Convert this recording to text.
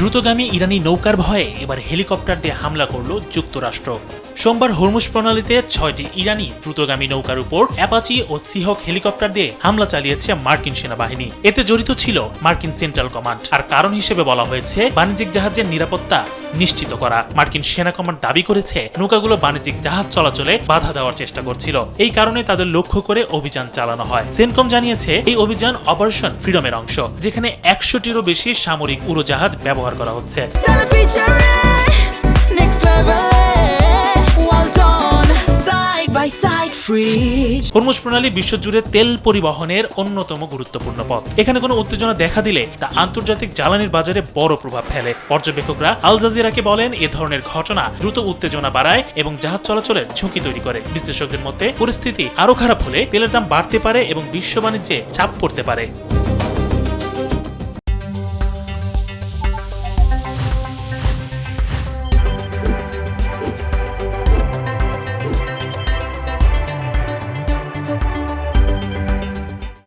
দ্রুতগামী ইরানি নৌকার ভয়ে এবার হেলিকপ্টার দিয়ে হামলা করল যুক্তরাষ্ট্র। সোমবার হরমুজ প্রণালীতে 6টি ইরানি দ্রুতগামী নৌকার উপর অ্যাপাচি ও সিহক হেলিকপ্টার দিয়ে হামলা চালিয়েছে মার্কিন সেনাবাহিনী। এতে জড়িত ছিল মার্কিন সেন্ট্রাল কমান্ড। আর কারণ হিসেবে বলা হয়েছে বাণিজ্যিক জাহাজের নিরাপত্তা নিশ্চিত করা। মার্কিন সেনা কমান্ড দাবি করেছে নৌকাগুলো বাণিজ্যিক জাহাজ চলাচলে বাধা দেওয়ার চেষ্টা করছিল, এই কারণে তাদের লক্ষ্য করে অভিযান চালানো হয়। সেনকম জানিয়েছে এই অভিযান অপারেশন ফ্রিডমের অংশ, যেখানে 100টিরও বেশি সামরিক উড়োজাহাজ ব্যবহার করা হচ্ছে। হরমুজ প্রণালী বিশ্বজুড়ে তেল পরিবহনের অন্যতম গুরুত্বপূর্ণ পথ। এখানে কোনো উত্তেজনা দেখা দিলে তা আন্তর্জাতিক জ্বালানির বাজারে বড় প্রভাব ফেলে। পর্যবেক্ষকরা আল জাজিরাকে বলেন, এ ধরনের ঘটনা দ্রুত উত্তেজনা বাড়ায় এবং জাহাজ চলাচলের ঝুঁকি তৈরি করে। বিশ্লেষকদের মতে পরিস্থিতি আরো খারাপ হলে তেলের দাম বাড়তে পারে এবং বিশ্ব বাণিজ্যে চাপ পড়তে পারে।